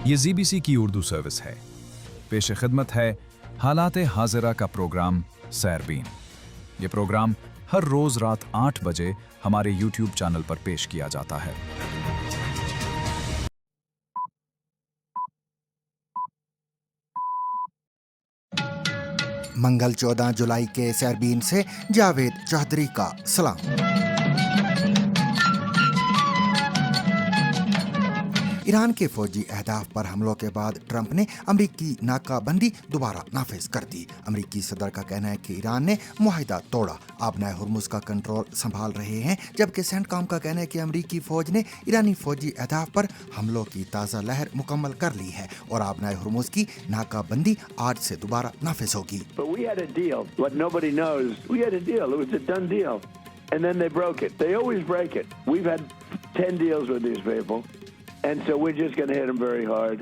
یہ ZBC کی Urdu service ہے۔ پیش خدمت ہے حالات حاضرہ کا پروگرام سیربین۔ یہ پروگرام ہر روز رات 8 بجے ہمارے YouTube چینل پر پیش کیا جاتا ہے۔ منگل 14 جولائی کے سیربین سے جاوید چودھری کا سلام۔ ایران کے فوجی اہداف پر حملوں کے بعد ٹرمپ نے امریکی ناکہ بندی دوبارہ نافذ کر دی۔ امریکی صدر کا کہنا ہے کہ ایران نے معاہدہ توڑا، آبنائے ہرمز کا کنٹرول سنبھال رہے ہیں، جبکہ سینٹ کام کا کہنا ہے کہ امریکی فوج نے ایرانی فوجی اہداف پر حملوں کی تازہ لہر مکمل کر لی ہے اور آبنائے ہرمز کی ناکہ بندی آج سے دوبارہ نافذ ہوگی۔ And so we're just going to hit them very hard,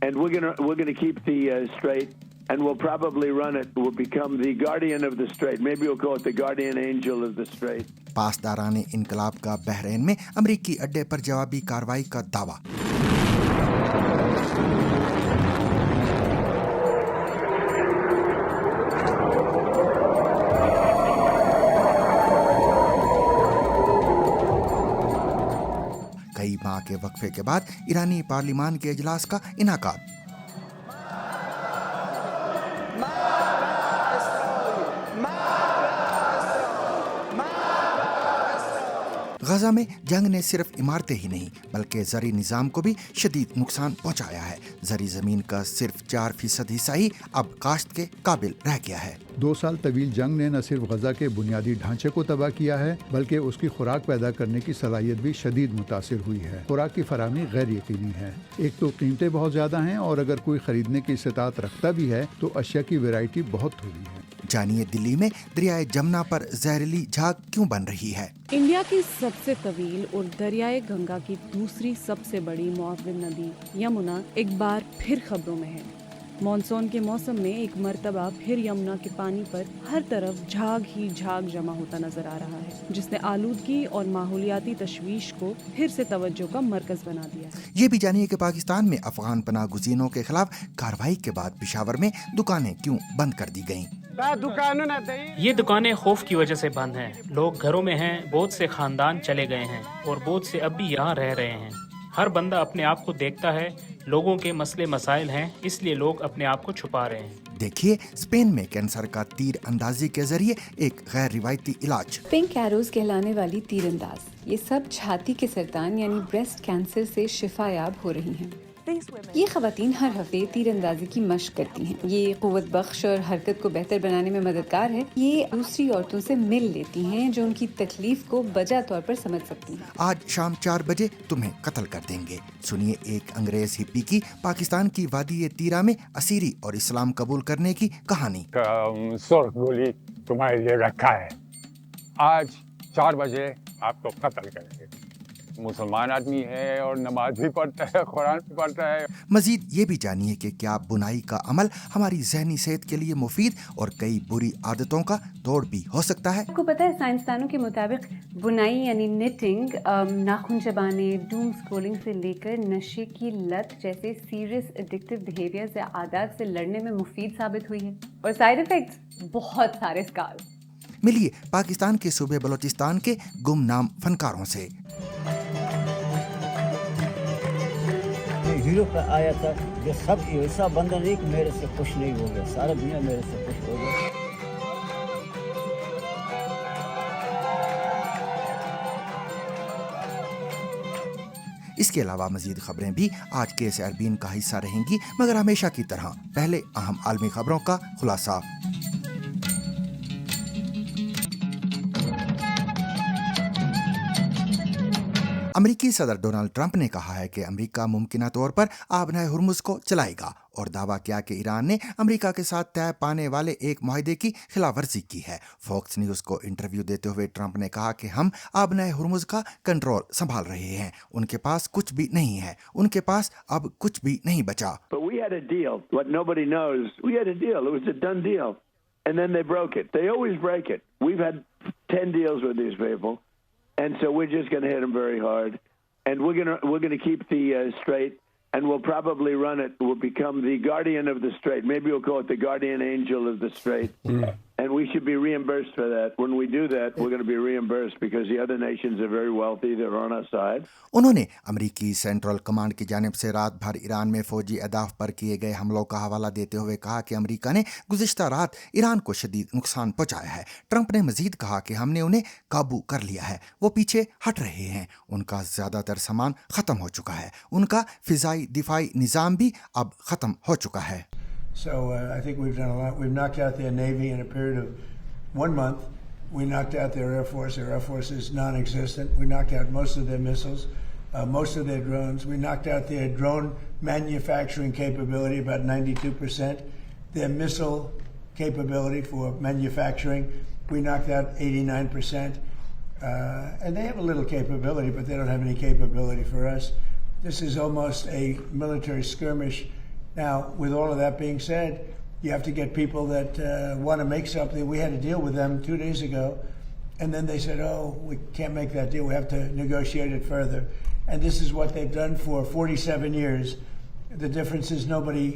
and we're going to keep the strait, and we'll probably run it. We'll become the guardian of the strait. Maybe we'll call it the guardian angel of the strait. پاسداران انقلاب کا بحرین میں امریکی اڈے پر جوابی کارروائی کا دعویٰ۔ کئی ماہ کے وقفے کے بعد ایرانی پارلیمان کے اجلاس کا انعقاد۔ غزہ میں جنگ نے صرف عمارتیں ہی نہیں بلکہ زرعی نظام کو بھی شدید نقصان پہنچایا ہے۔ زرعی زمین کا صرف 4% حصہ ہی اب کاشت کے قابل رہ گیا ہے۔ 2 سال طویل جنگ نے نہ صرف غزہ کے بنیادی ڈھانچے کو تباہ کیا ہے بلکہ اس کی خوراک پیدا کرنے کی صلاحیت بھی شدید متاثر ہوئی ہے۔ خوراک کی فراہمی غیر یقینی ہے۔ ایک تو قیمتیں بہت زیادہ ہیں اور اگر کوئی خریدنے کی استطاعت رکھتا بھی ہے تو اشیاء کی ویرائٹی بہت تھوڑی ہے۔ جانیے دلی میں دریائے جمنا پر زہریلی جھاگ کیوں بن رہی ہے؟ انڈیا کی سب سے طویل اور دریائے گنگا کی دوسری سب سے بڑی معاون ندی یمنا ایک بار پھر خبروں میں ہے۔ مانسون کے موسم میں ایک مرتبہ پھر یمنا کے پانی پر ہر طرف جھاگ ہی جھاگ جمع ہوتا نظر آ رہا ہے، جس نے آلودگی اور ماحولیاتی تشویش کو پھر سے توجہ کا مرکز بنا دیا ہے۔ یہ بھی جانیے کہ پاکستان میں افغان پناہ گزینوں کے خلاف کارروائی کے بعد پشاور میں دکانیں کیوں بند کر دی گئیں۔ یہ دکانیں خوف کی وجہ سے بند ہیں۔ لوگ گھروں میں ہیں، بہت سے خاندان چلے گئے ہیں اور بہت سے اب بھی یہاں رہ رہے ہیں۔ ہر بندہ اپنے آپ کو دیکھتا ہے، لوگوں کے مسئلے مسائل ہیں، اس لیے لوگ اپنے آپ کو چھپا رہے ہیں۔ دیکھیے اسپین میں کینسر کا تیر اندازی کے ذریعے ایک غیر روایتی علاج۔ پنک ایروز کہلانے والی تیر انداز، یہ سب چھاتی کے سرطان یعنی بریسٹ کینسر سے شفا یاب ہو رہی ہیں۔ یہ خواتین ہر ہفتے تیر اندازی کی مشق کرتی ہیں۔ یہ قوت بخش اور حرکت کو بہتر بنانے میں مددگار ہے۔ یہ دوسری عورتوں سے مل لیتی ہیں جو ان کی تکلیف کو بجا طور پر سمجھ سکتی ہیں۔ آج شام 4 بجے تمہیں قتل کر دیں گے۔ سنیے ایک انگریز ہپی کی پاکستان کی وادی تیرا میں اسیری اور اسلام قبول کرنے کی کہانی۔ سرخ گولی تمہارے لیے رکھا ہے، آج 4 بجے آپ کو قتل کریں گے۔ مسلمان آدمی ہے اور نماز بھی پڑھتا ہے، قرآن بھی پڑھتا ہے۔ مزید یہ بھی جانیے کہ کیا بنائی کا عمل ہماری ذہنی صحت کے لیے مفید اور کئی بری عادتوں کا توڑ بھی ہو سکتا ہے۔ آپ کو پتہ ہے سائنسدانوں کے مطابق بنائی یعنی نیٹنگ ناخن چبانے، ڈوم اسکرولنگ سے لے کر نشے کی لت جیسے سیریس ایڈکٹیو بیہیویئرز یا عادات سے لڑنے میں مفید ثابت ہوئی ہے، اور سائیڈ ایفیکٹس بہت سارے اسکارز۔ ملیے پاکستان کے صوبے بلوچستان کے گمنام فنکاروں سے۔ ہیرو کا آیا تھا جو سب ایسا بندہ نہیں کہ میرے سے خوش نہیں ہو گیا، سارا دنیا میرے سے خوش ہو گیا۔ اس کے علاوہ مزید خبریں بھی آج کے سیربین کا حصہ رہیں گی، مگر ہمیشہ کی طرح پہلے اہم عالمی خبروں کا خلاصہ۔ امریکی صدر ڈونلڈ ٹرمپ نے کہا ہے کہ امریکہ ممکنہ طور پر آبنائے ہرمز کو چلائے گا اور دعویٰ کیا کہ ایران نے امریکہ کے ساتھ طے پانے والے ایک معاہدے کی خلاف ورزی کی ہے۔ فاکس نیوز کو انٹرویو دیتے ہوئے ٹرمپ نے کہا کہ ہم آبنائے ہرمز کا کنٹرول سنبھال رہے ہیں، ان کے پاس کچھ بھی نہیں ہے، ان کے پاس اب کچھ بھی نہیں بچا۔ But we had a deal. What nobody knows, we had a deal. It was a done deal. And then they broke it. They always break it. We've had 10 deals with these people. And so we're just going to hit them very hard. And we're going to keep the strait, and we'll probably run it. We'll become the guardian of the strait. Maybe we'll call it the guardian angel of the strait. And we should be reimbursed for that. When we do that, we're going to be reimbursed because the other nations are very wealthy. They're on our side. उन्होंने अमेरिकी central command की जानिब से रात भर Iran में फौजी अहदाफ पर किए गए हमलों का हवाला देते हुए कहा कि अमेरिका ने गुज़िश्ता रात ईरान को शदीद नुकसान पहुंचाया है। ट्रंप ने मजीद कहा कि हमने उन्हें काबू कर लिया है, वो पीछे हट रहे हैं, उनका ज़्यादातर सामान ख़त्म हो चुका है, उनका फ़िज़ाई दिफाई निज़ाम भी अब ख़त्म हो चुका है। So I think we've done a lot. We've knocked out their Navy in a period of 1 month. We knocked out their Air Force. Their Air Force is non-existent. We knocked out most of their missiles, most of their drones. We knocked out their drone manufacturing capability, about 92%. Their missile capability for manufacturing, we knocked out 89%. And they have a little capability, but they don't have any capability for us. This is almost a military skirmish. Now, with all of that being said, you have to get people that want to make something. We had a deal with them 2 days ago, and then they said, oh, we can't make that deal. We have to negotiate it further. And this is what they've done for 47 years. The difference is nobody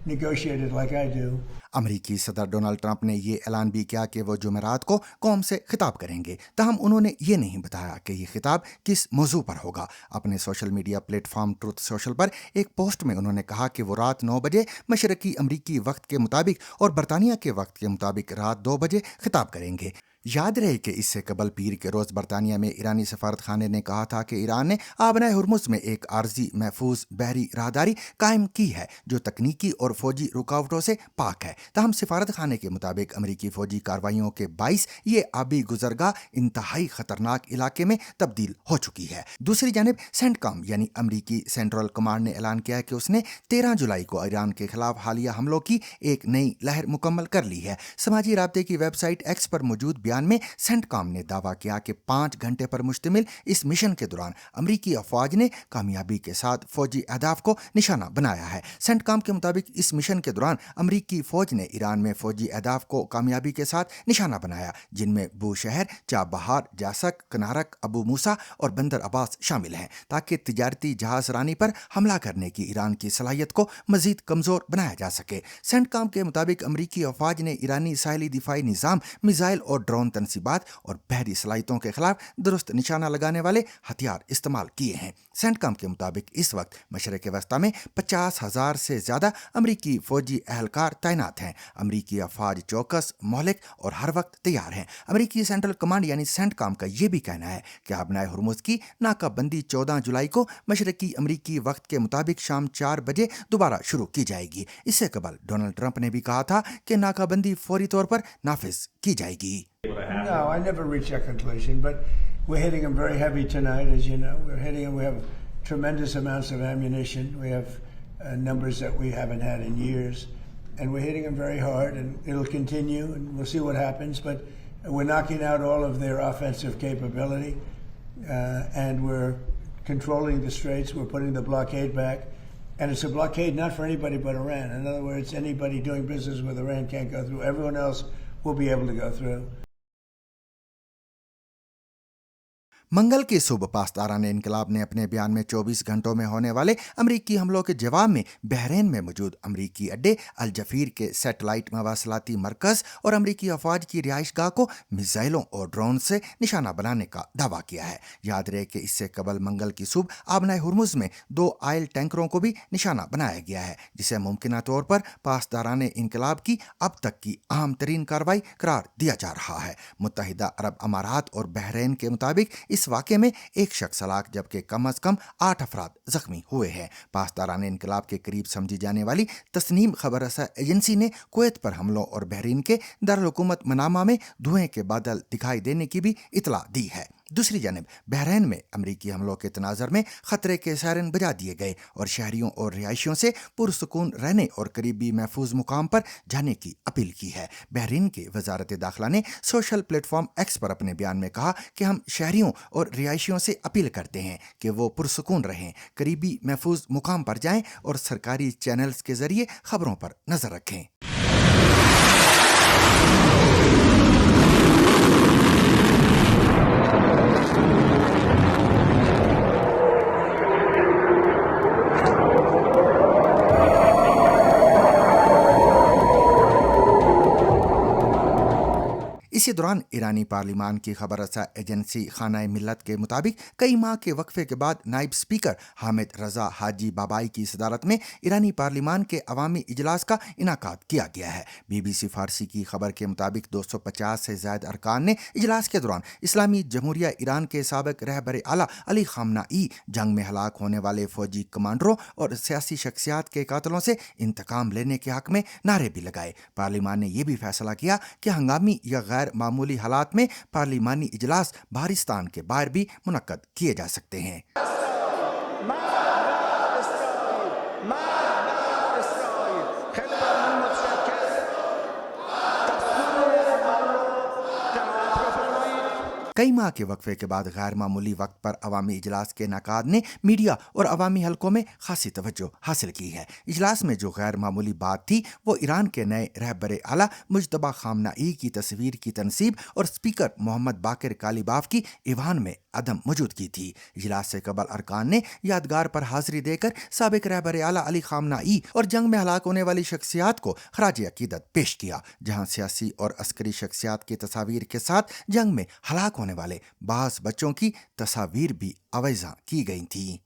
negotiated like I do. अमेरिकी सदर Donald Trump ने ये ऐलान भी किया कि वो जुमेरात को कौम से खिताब करेंगे, ताहम उन्होंने ये नहीं बताया कि ये खिताब किस मौजू पर होगा। अपने social media platform truth social पर एक पोस्ट में उन्होंने कहा कि वो रात 9 बजे मशरकी अमरीकी वक्त के मुताबिक और बरतानिया के वक्त के मुताबिक रात 2 बजे खिताब करेंगे। याद रहे कि इससे कबल पीर के रोज़ बरतानिया में ईरानी सफारत खाने ने कहा था कि ईरान ने आबनाए हुर्मुज़ में एक आर्जी महफूज बहरी राहदारी कायम की है जो तकनीकी और फौजी रुकावटों से पाक है। ताहम सफारत खाने के मुताबिक अमरीकी फौजी कार्रवाइयों के 22 ये आबी गुजरगाह इंतहाई ख़तरनाक इलाके में तब्दील हो चुकी है। दूसरी जानिब सेंटकॉम यानी अमरीकी सेंट्रल कमांड ने ऐलान किया कि उसने 13 जुलाई को ईरान के खिलाफ हालिया हमलों की एक नई लहर मुकम्मल कर ली है। समाजी राब्ते की वेबसाइट एक्स पर मौजूद बयान में सेंटकॉम ने दावा किया कि 5 घंटे पर मुश्तमिल इस मिशन के दौरान अमरीकी अफवाज ने कामयाबी के साथ फौजी अहदाफ को निशाना बनाया है। सेंटकॉम के मुताबिक इस मिशन के दौरान अमरीकी फौज ने ईरान में फौजी अहदाफ को कामयाबी के साथ निशाना बनाया, जिनमें बू शहर, चाबहार, जासक, कनारक, अबू मूसा और बंदर अब्बास शामिल हैं, ताकि तिजारती जहाज रानी पर हमला करने की ईरान की सलाहियत को मजीद कमजोर बनाया जा सके। सेंटकॉम के मुताबिक अमरीकी अफवाज ने ईरानी साहली दिफाई निज़ाम, मिसाइल और ड्रोन तनसीबात और बहरी सलाहियतों के खिलाफ दुरुस्त निशाना लगाने वाले हथियार इस्तेमाल किए हैं। सेंटकॉम के मुताबिक इस वक्त मशरक़ वस्ता में 50,000 से ज़्यादा अमरीकी फ़ौजी अहलकार तैनात हैं। अमरीकी अफवाज चौकस, मोहलिक और हर वक्त तैयार हैं। अमरीकी सेंट्रल कमांड यानी सेंटकॉम का ये भी कहना है कि आबनाए हुर्मुज़ की नाकाबंदी 14 जुलाई को मशरक़ी अमरीकी वक्त के मुताबिक शाम 4 बजे दोबारा शुरू की जाएगी। इससे कबल डोनाल्ड ट्रंप ने भी कहा था कि नाकाबंदी फौरी तौर पर नाफिज की जाएगी। No, I never reached that conclusion, but we're hitting them very heavy tonight, as you know. We're hitting them. We have tremendous amounts of ammunition. We have numbers that we haven't had in years, and we're hitting them very hard, and it'll continue, and we'll see what happens. But we're knocking out all of their offensive capability, and we're controlling the straits. We're putting the blockade back. And it's a blockade not for anybody but Iran. In other words, anybody doing business with Iran can't go through. Everyone else will be able to go through. मंगल की सुबह पासदारान इनकलाब ने अपने बयान में 24 घंटों में होने वाले अमरीकी हमलों के जवाब में बहरीन में मौजूद अमरीकी अड्डे, अल जफीर के सैटेलाइट मवासलाती मरकज़ और अमरीकी अफवाज की रिहाइशगाह को मिसाइलों और ड्रोन से निशाना बनाने का दावा किया है। याद रहे कि इससे कबल मंगल की सुबह आबनाए हुर्मुज़ में 2 ऑयल टैंकरों को भी निशाना बनाया गया है, जिसे मुमकिना तौर पर पासदारान इनकलाब की अब तक की अहम तरीन कार्रवाई करार दिया जा रहा है। मुत्तहिदा अरब अमारात और बहरीन के मुताबिक इस वाक़े में एक शख्स हलाक जबकि कम अज़ कम 8 अफराद जख्मी हुए हैं। पासदारान इनकलाब के करीब समझी जाने वाली तस्नीम खबर रसा एजेंसी ने कुवैत पर हमलों और बहरीन के दारुल-हुकूमत मनामा में धुएं के बादल दिखाई देने की भी इतला दी है। दूसरी जानिब बहरीन में अमरीकी हमलों के तनाज़र में ख़तरे के सायरन बजा दिए गए और शहरियों और रिहायशियों से पुरसुकून रहने और करीबी महफूज मुकाम पर जाने की अपील की है। बहरीन की वजारत दाखिला ने सोशल प्लेटफॉर्म एक्स पर अपने बयान में कहा कि हम शहरियों और रिहायशियों से अपील करते हैं कि वो पुरसुकून रहें, करीबी महफूज मुकाम पर जाएं और सरकारी चैनल्स के ज़रिए ख़बरों पर नज़र रखें। इसी दौरान ईरानी पार्लिमान की खबर रसा एजेंसी खाना मिल्लत के मुताबिक कई माह के वक्फे के बाद नायब स्पीकर हामिद रजा हाजी बाबाई की सदारत में ईरानी पार्लिमान के अवामी इजलास का इनाकाद किया गया है। BBC फारसी की खबर के मुताबिक 250 से ज्यादा अरकान ने इजलास के दौरान इस्लामी जमहूरिया ईरान के साबिक रहबर आला अली खामनाई, जंग में हलाक होने वाले फौजी कमांडरों और सियासी शख्सियात के कातलों से इंतकाम लेने के हक में नारे भी लगाए। पार्लिमान ने यह भी फैसला किया कि हंगामी या गैर मामूली हालात में पार्लिमानी इजलास बाहरिस्तान के बाहर भी मुनक्कद किए जा सकते हैं। कई माह के वक्फे के बाद गैर मामूली वक्त पर अवामी इजलास के इनेकाद ने मीडिया और अवामी हलकों में खासी तवज्जो हासिल की है। इजलास में जो गैर मामूली बात थी वो ईरान के नए रहबर आला मुज्तबा खामनाई की तस्वीर की तनसीब और स्पीकर मोहम्मद बाकिर कालीबाफ की ईवान में अदम मौजूदगी थी। इजलास से कबल अरकान ने यादगार पर हाजिरी देकर साबिक रहबर आला अली खामनाई और जंग में हलाक होने वाली शख्सियात को खराज अकीदत पेश किया, जहां सियासी और अस्करी शख्सियात की तस्वीर के साथ जंग में हलाक होने वाले बास बच्चों की तस्वीर भी आवेज़ा की गई थी।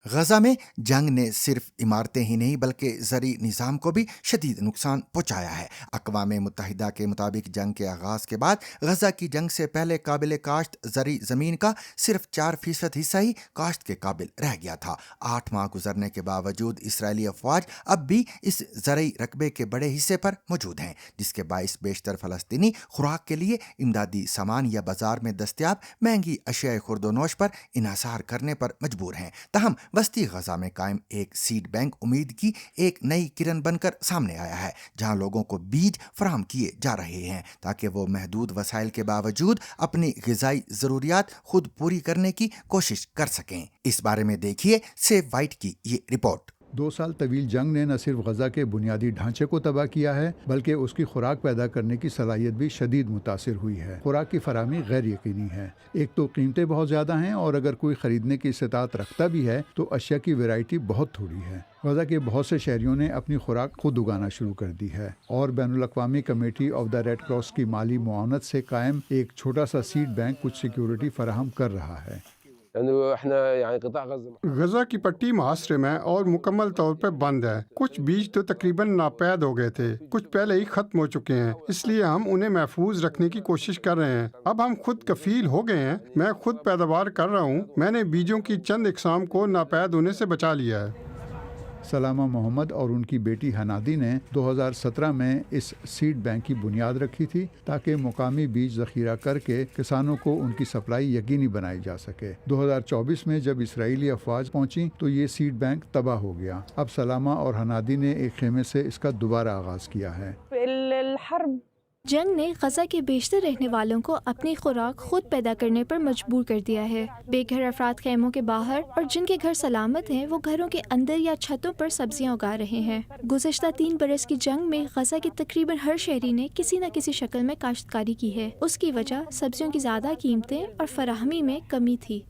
गजा में जंग ने सिर्फ इमारतें ही नहीं बल्कि ज़री निज़ाम को भी शदीद नुकसान पहुँचाया है। अक़वाम मुत्तहिदा के मुताबिक जंग के आगाज़ के बाद गजा की जंग से पहले काबिल काश्त ज़री ज़मीन का सिर्फ 4% हिस्सा ही काश्त के काबिल रह गया था। 8 माह गुजरने के बावजूद इसराइली अफवाज अब भी इस ज़रई रकबे के बड़े हिस्से पर मौजूद हैं, जिसके बाइस बेशतर फ़लस्तीनी खुराक के लिए इमदादी सामान या बाजार में दस्तियाब महंगी अशिया खुर्दोनोश पर इन्हसार करने पर मजबूर हैं। तहम वस्ती गजा में कायम एक सीड बैंक उम्मीद की एक नई किरण बनकर सामने आया है, जहां लोगों को बीज फराहम किए जा रहे हैं ताकि वो महदूद वसाइल के बावजूद अपनी ग़िज़ाई ज़रूरियात खुद पूरी करने की कोशिश कर सकें। इस बारे में देखिए सेव वाइट की ये रिपोर्ट। 2 साल तवील जंग ने न सिर्फ गजा के बुनियादी ढांचे को तबाह किया है बल्कि उसकी खुराक पैदा करने की सलाहियत भी शदीद मुतासिर हुई है। खुराक की फराहमी गैर यकीनी है। एक तो कीमतें बहुत ज़्यादा हैं और अगर कोई ख़रीदने की इस्तात रखता भी है तो अशिया की वैरायटी बहुत थोड़ी है। गजा के बहुत से शहरियों ने अपनी खुराक खुद उगाना शुरू कर दी है और बैनुल-अक़वामी committee of the red cross की माली मुआवनत से कायम एक छोटा सा सीड बैंक कुछ सिक्योरिटी फराहम कर रहा है। गजा की पट्टी मुहासरे में और मुकम्मल तौर पर बंद है। कुछ बीज तो तकरीबन नापैद हो गए थे, कुछ पहले ही खत्म हो चुके हैं, इसलिए हम उन्हें महफूज रखने की कोशिश कर रहे हैं। अब हम खुद कफील हो गए हैं। मैं खुद पैदावार कर रहा हूँ। मैंने बीजों की चंद इकसाम को नापैद होने से बचा लिया है। सलामा मोहम्मद और उनकी बेटी हनादी ने 2017 में इस सीड बैंक की बुनियाद रखी थी ताकि मुकामी बीज ज़ख़ीरा करके किसानों को उनकी सप्लाई यकीनी बनाई जा सके। 2024 में जब इसराइली अफवाज पहुंची तो ये सीड बैंक तबाह हो गया। अब सलामा और हनादी ने एक खेमे से इसका दोबारा आगाज़ किया है। जंग ने गजा के बेशतर रहने वालों को अपनी खुराक खुद पैदा करने पर मजबूर कर दिया है। बेघर अफराद खेमों के बाहर और जिनके घर सलामत हैं वो घरों के अंदर या छतों पर सब्जियां उगा रहे हैं। गुज़श्ता 3 बरस की जंग में गजा के तकरीबन हर शहरी ने किसी न किसी शक्ल में काश्तकारी की है। उसकी वजह सब्जियों की ज़्यादा कीमतें और फराहमी में कमी थी।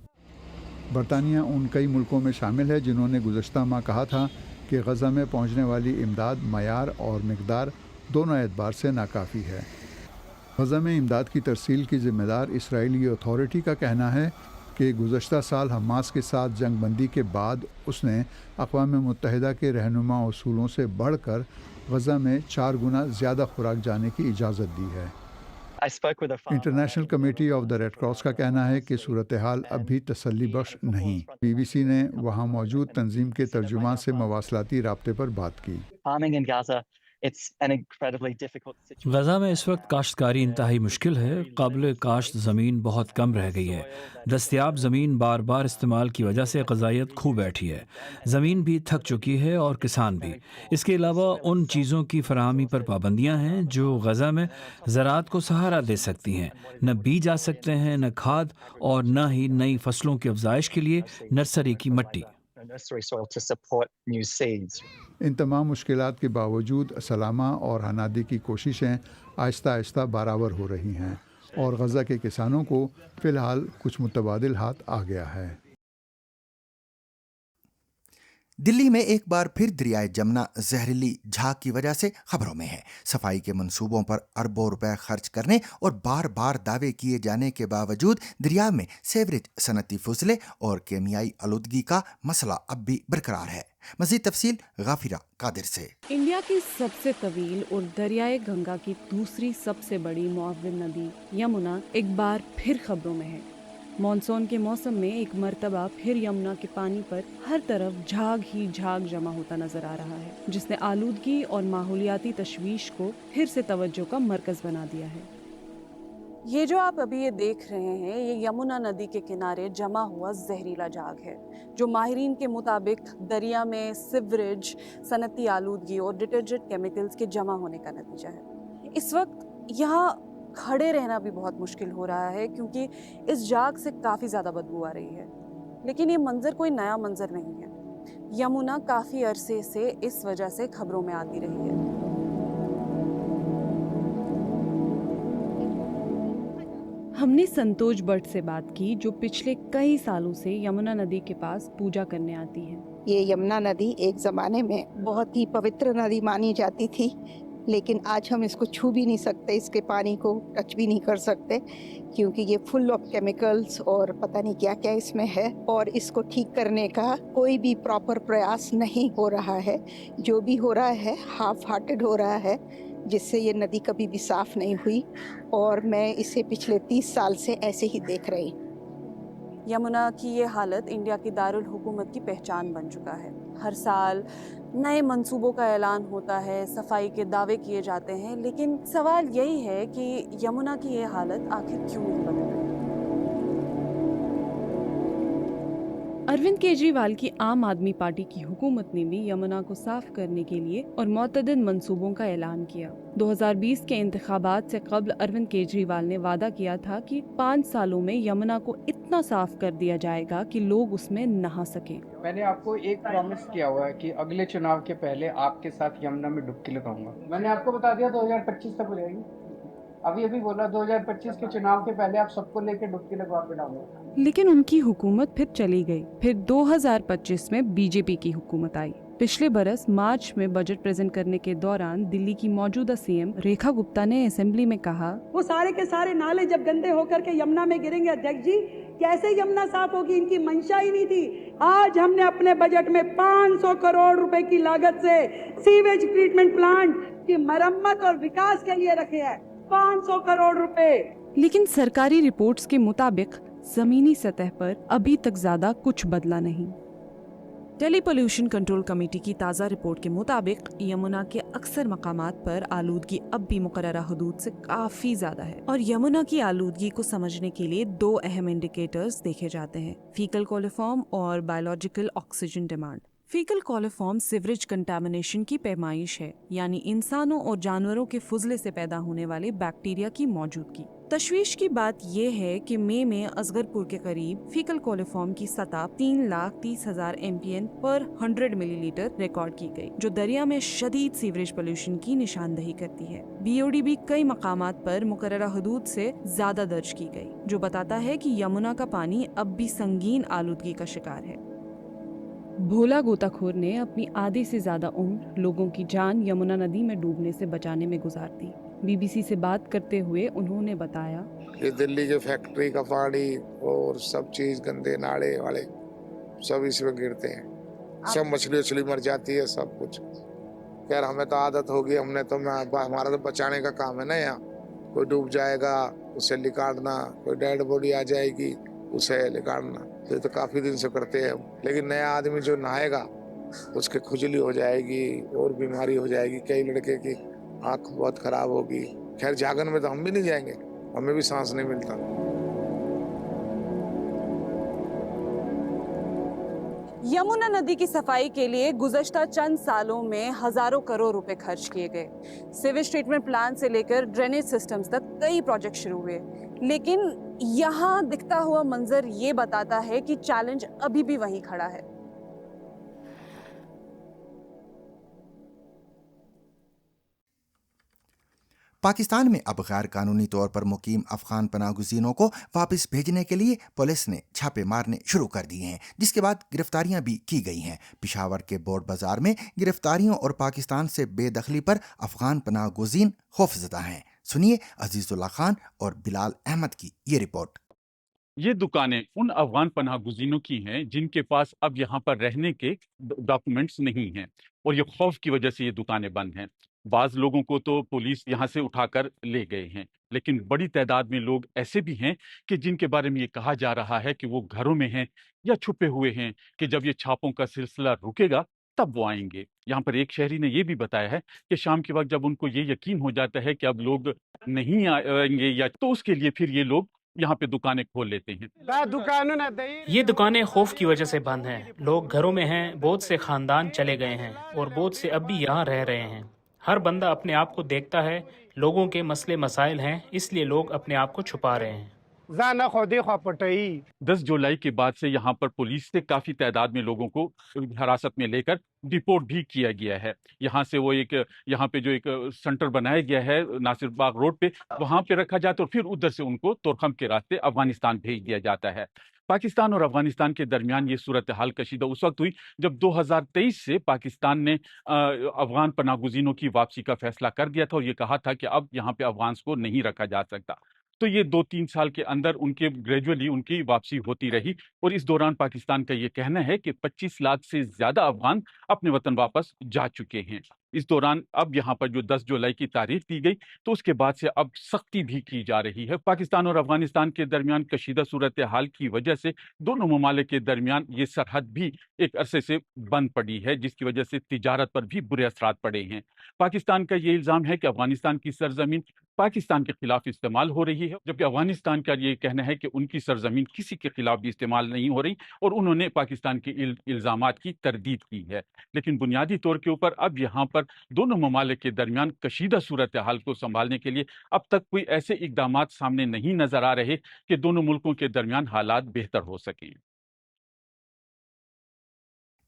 बरतानिया उन कई मुल्कों में शामिल है जिन्होंने गुज़श्ता माह कहा था कि गजा में पहुँचने वाली इमदाद मयार और मिकदार दोनों एतबार से नाकाफ़ी है। गजा में इमदाद की तरसील की ज़िम्मेदार इसराइली अथॉरिटी का कहना है कि गुज़श्ता साल हमास के साथ जंग बंदी के बाद उसने अक़वाम मुत्तहिदा के रहनुमा उसूलों से बढ़कर गजा में 4 गुना ज़्यादा खुराक जाने की इजाज़त दी है। International committee of the red cross का कहना है कि सूरत हाल अब भी तसल्ली बख्श नहीं। BBC ने वहाँ मौजूद तंजीम के तर्जुमान से मवासलाती राब्ते पर बात की। गजा में इस वक्त काश्तकारी इंतहाई मुश्किल है। काबिल काश्त ज़मीन बहुत कम रह गई है। दस्तयाब ज़मीन बार बार इस्तेमाल की वजह से ग़ज़ाइयत खो बैठी है। ज़मीन भी थक चुकी है और किसान भी। इसके अलावा उन चीज़ों की फराहमी पर पाबंदियाँ हैं जो गजा में ज़राअत को सहारा दे सकती हैं। न बीज आ सकते हैं, न खाद और न ही नई फसलों की अफजाइश के लिए नर्सरी की मट्टी। इन तमाम मुश्किलात के बावजूद सलामा और हनादी की कोशिशें आहिस्ता आहिस्ता बराबर हो रही हैं। اور غزہ کے کسانوں کو فی الحال کچھ متبادل ہاتھ آ گیا ہے۔ دلی میں ایک بار پھر دریائے جمنا زہریلی جھاگ کی وجہ سے خبروں میں ہے۔ صفائی کے منصوبوں پر اربوں روپے خرچ کرنے اور بار بار دعوے کیے جانے کے باوجود دریا میں سیوریج صنعتی فضلے اور کیمیائی آلودگی کا مسئلہ اب بھی برقرار ہے۔ مزید تفصیل غافرہ قادر سے۔ انڈیا کی سب سے طویل اور دریائے گنگا کی دوسری سب سے بڑی معاون ندی یمنا ایک بار پھر خبروں میں ہے۔ مانسون کے موسم میں ایک مرتبہ پھر یمنا کے پانی پر ہر طرف جھاگ ہی جھاگ جمع ہوتا نظر آ رہا ہے، جس نے آلودگی اور ماحولیاتی تشویش کو پھر سے توجہ کا مرکز بنا دیا ہے۔ یہ جو آپ ابھی یہ دیکھ رہے ہیں، یہ یمنا ندی کے کنارے جمع ہوا زہریلا جھاگ ہے، جو ماہرین کے مطابق دریا میں سیوریج، صنعتی آلودگی اور ڈٹرجنٹ کیمیکلز کے جمع ہونے کا نتیجہ ہے۔ اس وقت یہاں کھڑے رہنا بھی بہت مشکل ہو رہا ہے، کیونکہ اس جھاگ سے کافی زیادہ بدبو آ رہی ہے۔ لیکن یہ منظر کوئی نیا منظر نہیں ہے۔ یمنا کافی عرصے سے اس وجہ سے خبروں میں آتی رہی ہے۔ ہم نے سنتوش بٹ سے بات کی، جو پچھلے کئی سالوں سے یمنا ندی کے پاس پوجا کرنے آتی ہیں۔ یہ یمنا ندی ایک زمانے میں بہت ہی پوتر ندی مانی جاتی تھی، لیکن آج ہم اس کو چھو بھی نہیں سکتے، اس کے پانی کو ٹچ بھی نہیں کر سکتے، کیونکہ یہ فل آف کیمیکلز اور پتہ نہیں کیا کیا اس میں ہے، اور اس کو ٹھیک کرنے کا کوئی بھی پراپر پریاس نہیں ہو رہا ہے۔ جو بھی ہو رہا ہے ہاف ہارٹڈ ہو رہا ہے، جس سے یہ ندی کبھی بھی صاف نہیں ہوئی، اور میں اسے پچھلے 30 سال سے ایسے ہی دیکھ رہی ہوں۔ یمنا کی یہ حالت انڈیا کی دارالحکومت کی پہچان بن چکا ہے۔ ہر سال نئے منصوبوں کا اعلان ہوتا ہے، صفائی کے دعوے کیے جاتے ہیں، لیکن سوال یہی ہے کہ یمنا کی یہ حالت آخر کیوں نہیں بدل رہی؟ اروند کیجریوال کی عام آدمی پارٹی کی حکومت نے بھی یمنا کو صاف کرنے کے لیے اور متعدد منصوبوں کا اعلان کیا۔ 2020 کے انتخابات سے قبل اروند کیجریوال نے وعدہ کیا تھا کہ 5 سالوں میں یمنا کو اتنا صاف کر دیا جائے گا کہ لوگ اس میں نہا سکیں۔ میں نے آپ کو ایک پرومس کیا ہوا ہے کہ اگلے چناؤ کے پہلے آپ کے ساتھ یمنا میں ڈبکی لگاؤں گا۔ میں نے آپ کو بتا دیا 2025 تک ہو جائے گی۔ ابھی بولا 2025 کے چناؤ کے پہلے آپ سب کو لے کے ڈبکی لگوا کے ڈالوں گا۔ لیکن ان کی حکومت پھر چلی گئی۔ پھر 2025 میں بی جے پی کی حکومت آئی۔ پچھلے برس مارچ میں بجٹ پریزنٹ کرنے کے دوران دلی کی موجودہ سی ایم ریکھا گپتا نے اسمبلی میں کہا، وہ سارے کے سارے نالے جب گندے ہو کر کے یمنا میں گریں گے ادھیکش جی، کیسے یمنا صاف ہوگی؟ ان کی منشا ہی نہیں تھی۔ آج ہم نے اپنے بجٹ میں 500 کروڑ روپے کی لاگت سے سیویج ٹریٹمنٹ پلانٹ کی مرمت اور وکاس کے لیے رکھے ہیں، 500 کروڑ روپے۔ لیکن سرکاری رپورٹس کے مطابق زمینی سطح پر ابھی تک زیادہ کچھ بدلا نہیں۔ دہلی پولیوشن کنٹرول کمیٹی کی تازہ رپورٹ کے مطابق یمنا کے اکثر مقامات پر آلودگی اب بھی مقررہ حدود سے کافی زیادہ ہے، اور یمنا کی آلودگی کو سمجھنے کے لیے 2 اہم انڈیکیٹرز دیکھے جاتے ہیں: فیکل کولیفارم اور biological oxygen demand. Faecal coliform sewerage contamination کی پیمائش ہے، یعنی انسانوں اور جانوروں کے فضلے سے پیدا ہونے والے بیکٹیریا کی موجودگی۔ تشویش کی بات یہ ہے کہ مئی میں اصغر پور کے قریب فیکل کولیفارم کی سطح 3,30,000 MPN پر 100 ملی لیٹر ریکارڈ کی گئی، جو دریا میں شدید سیوریج پولیوشن کی نشاندہی کرتی ہے۔ BOD بھی کئی مقامات پر مقررہ حدود سے زیادہ درج کی گئی، جو بتاتا ہے کہ یمنا کا پانی اب بھی سنگین آلودگی کا شکار ہے۔ بھولا غوطہ خور نے اپنی آدھے سے زیادہ عمر لوگوں کی جان یمنا ندی میں ڈوبنے سے بچانے میں گزار دی۔ BBC سے بات کرتے ہوئے انہوں نے بتایا کہ دلی کے فیکٹری کا پانی اور سب چیز گندے ناڑے والے سب اس میں گرتے ہیں، سب مچھلی اچھلی مر جاتی ہے، سب کچھ۔ خیر ہمیں تو عادت ہوگی، ہم نے تو ہمارا تو بچانے کا کام ہے نا، یہاں کوئی ڈوب جائے گا اسے نکالنا، کوئی ڈیڈ باڈی آ جائے گی اسے نکالنا، یہ تو کافی دن سے کرتے ہیں۔ لیکن نیا آدمی جو نہائے گا اس کے کھجلی ہو جائے گی اور بیماری ہو جائے گی، کئی لڑکے کی آنکھ بہت خراب ہوگی۔ خیر جاگن میں تو ہم بھی نہیں جائیں گے، ہمیں بھی سانس نہیں ملتا۔ یمنا ندی کی صفائی کے لیے گزشتہ چند سالوں میں ہزاروں کروڑ روپے خرچ کیے گئے۔ سیویج ٹریٹمنٹ پلانٹ سے لے کر ڈرینیج سسٹمز تک کئی پروجیکٹ شروع ہوئے، لیکن یہاں دکھتا ہوا منظر یہ بتاتا ہے کہ چیلنج ابھی بھی وہیں کھڑا ہے۔ पाकिस्तान में अब गैर कानूनी तौर पर मुकीम अफगान पनाह गुज़ीनों को वापस भेजने के लिए पुलिस ने छापे मारने शुरू कर दिए हैं, जिसके बाद गिरफ्तारियां भी की गई हैं। पिशावर के बोर्ड बाजार में गिरफ्तारियों और पाकिस्तान से बेदखली पर अफगान पनाह गुज़ीन खौफजदा हैं। सुनिए अजीजुल्लाह खान और बिलाल अहमद की ये रिपोर्ट। ये दुकानें उन अफगान पनाह गुज़ीनों की हैं जिनके पास अब यहाँ पर रहने के डॉक्यूमेंट्स नहीं हैं और ये खौफ की वजह से ये दुकानें बंद हैं। बाज़ लोगों को तो पुलिस यहाँ से उठाकर ले गए हैं, लेकिन बड़ी तादाद में लोग ऐसे भी हैं कि जिनके बारे में ये कहा जा रहा है कि वो घरों में हैं या छुपे हुए हैं कि जब ये छापों का सिलसिला रुकेगा तब वो आएंगे। यहाँ पर एक शहरी ने ये भी बताया है कि शाम के वक्त जब उनको ये यकीन हो जाता है कि अब लोग नहीं आएंगे या तो उसके लिए फिर ये लोग यहाँ पे दुकानें खोल लेते हैं। ये दुकानें खौफ की वजह से बंद हैं। लोग घरों में हैं, बहुत से खानदान चले गए हैं और बहुत से अब भी यहाँ रह रहे हैं। हर बंदा अपने आप को देखता है, लोगों के मसले मसाइल हैं, इसलिए लोग अपने आप को छुपा रहे हैं। 10 जुलाई के बाद से यहाँ पर पुलिस से काफ़ी तादाद में लोगों को हिरासत में लेकर डिपोर्ट भी किया गया है। यहाँ से वो यहाँ पे जो एक सेंटर बनाया गया है नासिर बाग रोड पे, वहाँ पे रखा जाता है और फिर उधर से उनको तोरखम के रास्ते अफगानिस्तान भेज दिया जाता है। पाकिस्तान और अफगानिस्तान के दरमियान ये सूरत हाल कशीदा उस वक्त हुई जब 2023 से पाकिस्तान ने अफगान पनाह गुज़ीनों की वापसी का फैसला कर दिया था और ये कहा था कि अब यहाँ पे अफगान्स को नहीं रखा जा सकता। तो ये 2-3 साल के अंदर उनके ग्रेजुअली उनकी वापसी होती रही और इस दौरान पाकिस्तान का ये कहना है कि 25 लाख से ज़्यादा अफगान अपने वतन वापस जा चुके हैं। इस दौरान अब यहाँ पर जो 10 जुलाई की तारीख दी गई तो उसके बाद से अब सख्ती भी की जा रही है। पाकिस्तान और अफगानिस्तान के दरमियान कशीदा सूरत हाल की वजह से दोनों ममालिक के दरमियान ये सरहद भी एक अरसे से बंद पड़ी है, जिसकी वजह से तिजारत पर भी बुरे असरात पड़े हैं। पाकिस्तान का ये इल्ज़ाम है कि अफगानिस्तान की सरजमीन पाकिस्तान के खिलाफ इस्तेमाल हो रही है, जबकि अफगानिस्तान का ये कहना है कि उनकी सरजमीन किसी के खिलाफ भी इस्तेमाल नहीं हो रही और उन्होंने पाकिस्तान के इल्ज़ामात की तरदीद की है। लेकिन बुनियादी तौर के ऊपर अब यहाँ पर दोनों ममालिक के दरमियान कशीदा सूरत हाल को संभालने के लिए अब तक कोई ऐसे इकदामात सामने नहीं नजर आ रहे कि दोनों मुल्कों के दरमियान हालात बेहतर हो सकें।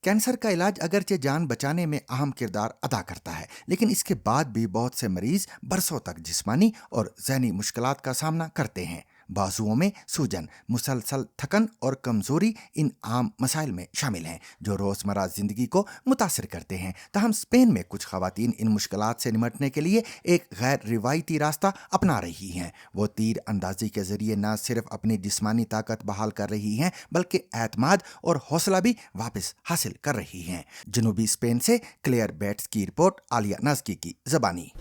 कैंसर का इलाज अगरचे जान बचाने में अहम किरदार अदा करता है, लेकिन इसके बाद भी बहुत से मरीज बरसों तक जिस्मानी और ज़हनी मुश्किलात का सामना करते हैं। बाजुओं में सूजन, मुसलसल थकन और कमजोरी इन आम मसाइल में शामिल हैं जो रोज़मर्रा ज़िंदगी को मुतासिर करते हैं। ताहम स्पेन में कुछ ख़वातीन इन मुश्किलात से निमटने के लिए एक गैर रिवायती रास्ता अपना रही हैं। वो तीर अंदाजी के ज़रिए न सिर्फ अपनी जिस्मानी ताकत बहाल कर रही हैं बल्कि एतमाद और हौसला भी वापस हासिल कर रही हैं। जनूबी स्पेन से क्लेयर बेट्स की रिपोर्ट, आलिया नाज़की की ज़बानी।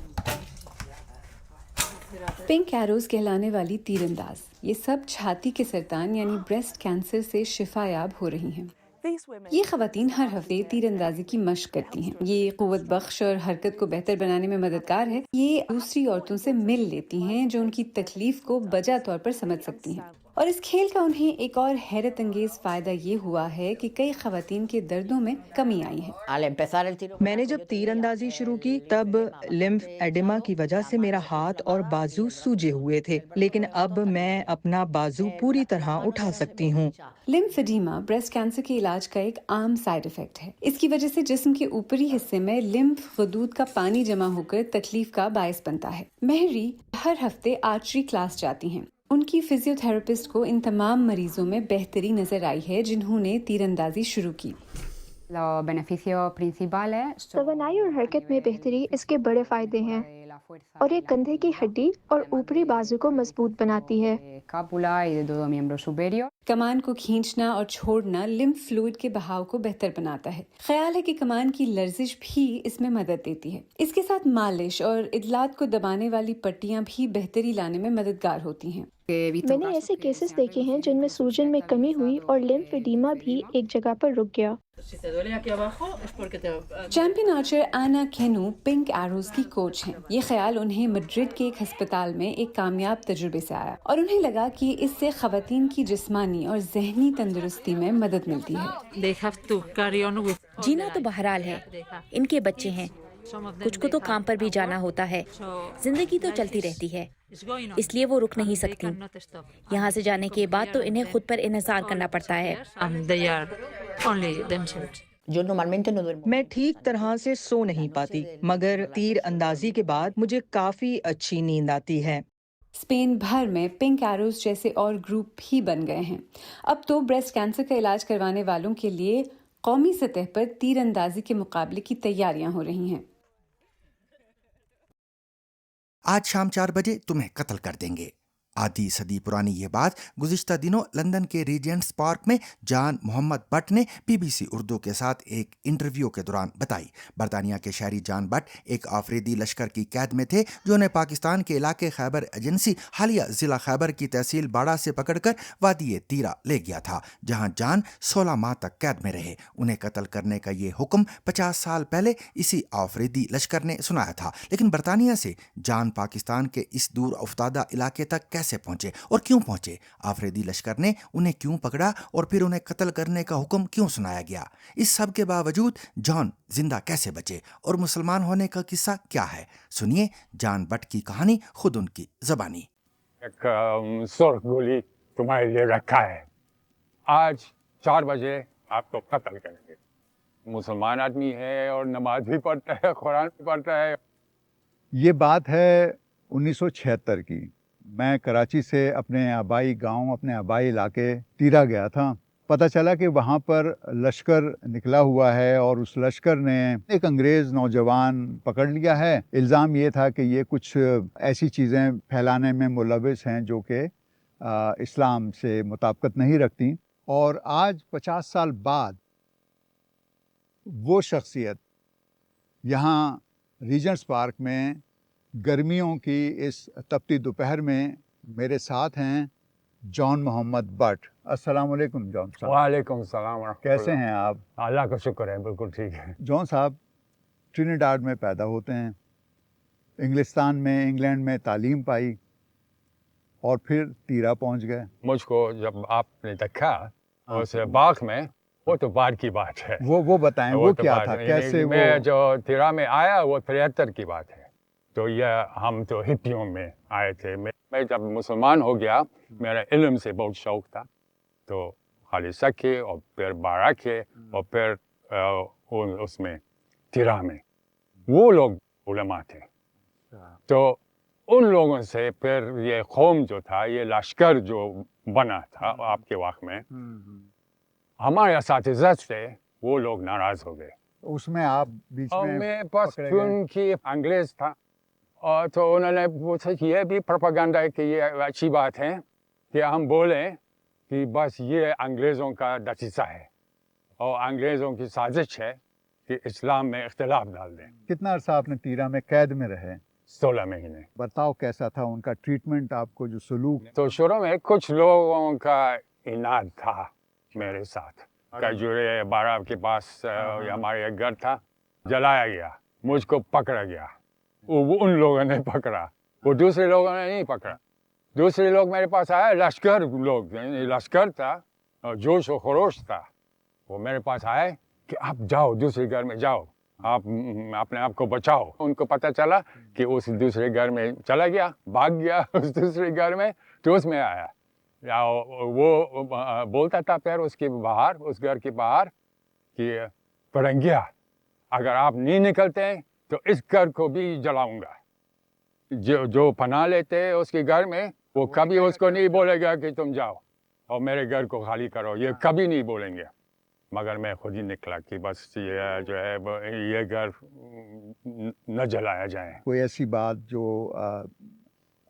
पिंक एरोज कहलाने वाली तीरंदाज ये सब छाती के सरतान यानी ब्रेस्ट कैंसर से शिफायाब हो रही हैं। ये ख़वातीन हर हफ्ते तीरंदाजी की मशक करती हैं। ये क़ुव्वत बख्श और हरकत को बेहतर बनाने में मददगार है। ये दूसरी औरतों से मिल लेती हैं जो उनकी तकलीफ को बजा तौर पर समझ सकती हैं। और इस खेल का उन्हें एक और हैरत अंगेज फ़ायदा ये हुआ है कि कई ख़वातीन के दर्दों में कमी आई है। मैंने जब तीरंदाजी शुरू की तब लिम्फ एडिमा की वजह से मेरा हाथ और बाजू सूजे हुए थे, लेकिन अब मैं अपना बाजू पूरी तरह उठा सकती हूँ। लिम्फ एडिमा ब्रेस्ट कैंसर के इलाज का एक आम साइड इफेक्ट है। इसकी वजह से जिस्म के ऊपरी हिस्से में लिम्फ गदूद का पानी जमा होकर तकलीफ का बायस बनता है। महरी हर हफ्ते आर्चरी क्लास जाती हैं। उनकी फिजियोथेरेपिस्ट को इन तमाम मरीजों में बेहतरी नजर आई है जिन्होंने तीरंदाजी शुरू की। तवानाई और हरकत में बेहतरी इसके बड़े फायदे हैं और ये कंधे की हड्डी और ऊपरी बाजू को मजबूत बनाती है। कमान को खींचना और छोड़ना लिम्फ फ्लूइड के बहाव को बेहतर बनाता है। ख्याल है कि कमान की लर्जिश भी इसमें मदद देती है। इसके साथ मालिश और इदलात को दबाने वाली पट्टियां भी बेहतरी लाने में मददगार होती हैं। मैंने ऐसे केसेस देखे हैं जिनमें सूजन में कमी हुई और लिम्फ एडिमा भी एक जगह पर रुक गया। चैंपियन आर्चर आना केनू पिंक एरोज की कोच हैं। ये ख्याल उन्हें मैड्रिड के एक अस्पताल में एक कामयाब तजुर्बे से आया और उन्हें लगा कि इससे खवातीन की जिस्मानी और जहनी तंदुरुस्ती में मदद मिलती है। जीना तो बहरहाल है, इनके बच्चे हैं, कुछ को तो काम पर भी जाना होता है, जिंदगी तो चलती रहती है, इसलिए वो रुक नहीं सकती। यहाँ से जाने के बाद तो इन्हें खुद पर इन्हिसार करना पड़ता है। मैं ठीक तरह से सो नहीं पाती, मगर तीर अंदाजी के बाद मुझे काफी अच्छी नींद आती है। स्पेन भर में पिंक एरोज जैसे और ग्रुप भी बन गए हैं। अब तो ब्रेस्ट कैंसर का इलाज करवाने वालों के लिए कौमी सतह पर तीर अंदाजी के मुकाबले की तैयारियां हो रही हैं। आज शाम 4 बजे तुम्हें कत्ल कर देंगे। आधी सदी पुरानी ये बात गुज़िश्ता दिनों लंदन के रीजेंट्स पार्क में जान मोहम्मद बट ने BBC उर्दू के साथ एक इंटरव्यू के दौरान बताई। बरतानिया के शहरी जान बट एक आफरीदी लश्कर की कैद में थे जो उन्हें पाकिस्तान के इलाके खैबर एजेंसी हालिया ज़िला खैबर की तहसील बाड़ा से पकड़कर वादी तीरा ले गया था, जहां जान 16 माह तक कैद में रहे। उन्हें कत्ल करने का ये हुक्म 50 साल पहले इसी आफरीदी लश्कर ने सुनाया था, लेकिन बरतानिया से जान पाकिस्तान के इस दूर अफ्तादा इलाके तक कैसे पहुंचे और क्यों पहुंचे? आफरीदी लश्कर ने उन्हें क्यों पकड़ा और फिर उन्हें कत्ल करने का हुक्म क्यों सुनाया गया? इस सब के बावजूद जॉन जिंदा कैसे बचे और मुसलमान होने का किस्सा क्या है? सुनिए जान बट की कहानी खुद उनकी ज़बानी। एक सुर्ख गोली तुम्हारे लिए रखा है, आज 4 बजे आपको कत्ल करेंगे। मुसलमान आदमी है और नमाज भी पढ़ता है, कुरान भी पढ़ता है। ये बात है 1976 की। मैं कराची से अपने आबाई गांव, अपने आबाई इलाके तीरा गया था। पता चला कि वहाँ पर लश्कर निकला हुआ है और उस लश्कर ने एक अंग्रेज़ नौजवान पकड़ लिया है। इल्ज़ाम ये था कि ये कुछ ऐसी चीज़ें फैलाने में मुलविस हैं जो कि इस्लाम से मुताबिकत नहीं रखती। और आज 50 साल बाद वो शख्सियत यहाँ रीजेंट्स पार्क में गर्मियों की इस तपती दोपहर में मेरे साथ हैं जॉन मोहम्मद बट। अस्सलाम वालेकुम जॉन साहब। वालेकुम सलाम। कैसे हैं आप? अल्लाह का शुक्र है, बिल्कुल ठीक है। जॉन साहब ट्रिनिडाड में पैदा होते हैं, इंग्लिस्तान में, इंग्लैंड में तालीम पाई और फिर तीरा पहुंच गए। मुझको जब आपने देखा उस बाग में, वो तो बाद की बात है। वो बताएं, वो तो क्या था, कैसे मैं जो तीरा में आया वो 73 की बात है। तो ये हम तो हिप्पियों में आए थे। मैं जब मुसलमान हो गया, मेरा इल्म से बहुत शौक था, तो खाली सके और फिर बारा के और फिर उसमें तीरा में वो लोग उलमा थे। तो उन लोगों से फिर ये कौम जो था, ये लश्कर जो बना था आपके वक्त में, हमारे असातिज़ा से वो लोग नाराज हो गए। उसमें आप बीच में मैं बस उनकी अंग्रेज था, और तो उन्होंने पूछा कि ये भी प्रोपेगेंडा है कि ये अच्छी बात है कि हम बोलें कि बस ये अंग्रेज़ों का दसीसा है और अंग्रेज़ों की साजिश है कि इस्लाम में इख्तिलाफ डाल दें। कितना अर्सा आपने तीरा में कैद में रहे? 16 महीने। बर्ताव कैसा था उनका, ट्रीटमेंट, आपको जो सलूक? तो शुरू में कुछ लोगों का इनाद था मेरे साथ। खजूरे बारा के पास हमारे घर था, जलाया गया, मुझको पकड़ा गया। वो उन लोगों ने पकड़ा, वो दूसरे लोगों ने नहीं पकड़ा। दूसरे लोग मेरे पास आए, लश्कर लोग, लश्कर था और जोश और खरोश था। वो मेरे पास आए कि आप जाओ दूसरे घर में जाओ, आप अपने आप को बचाओ। उनको पता चला कि उस दूसरे घर में चला गया, भाग गया उस दूसरे घर में, तो उसमें आया। या वो बोलता था फिर उसके बाहर, उस घर के बाहर कि फरंगिया, अगर आप नहीं निकलते तो इस घर को भी जलाऊंगा। जो पनाह लेते हैं उसके घर में, वो कभी उसको नहीं बोलेगा कि तुम जाओ और मेरे घर को खाली करो, ये कभी नहीं बोलेंगे। मगर मैं खुद ही निकला कि बस ये जो है ये घर न जलाया जाए। कोई ऐसी बात जो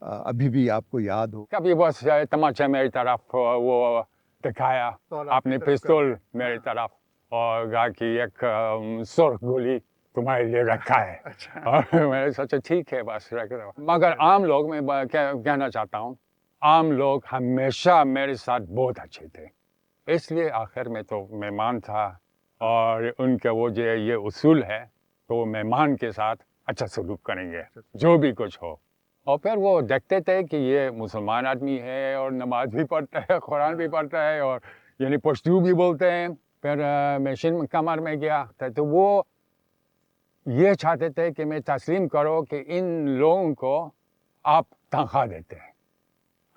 अभी भी आपको याद हो? कभी बस तमाचा मेरी तरफ वो दिखाया, अपने पिस्तौल मेरी तरफ, और कहा कि एक सुर्ख गोली तुम्हारे लिए रखा है। और मैंने सोचा ठीक है, बस रख दो। मगर आम लोग, मैं कहना चाहता हूँ, आम लोग हमेशा मेरे साथ बहुत अच्छे थे, इसलिए आखिर में तो मेहमान था और उनका वो जो ये उसूल है, तो वो मेहमान के साथ अच्छा सलूक करेंगे जो भी कुछ हो। और फिर वो देखते थे कि ये मुसलमान आदमी है और नमाज भी पढ़ता है, कुरान भी पढ़ता है और यानी पश्तू भी बोलते हैं। फिर मैं शिन कमर में गया तो वो ये चाहते थे कि मैं तस्लीम करो कि इन लोगों को आप तनख्वाह देते हैं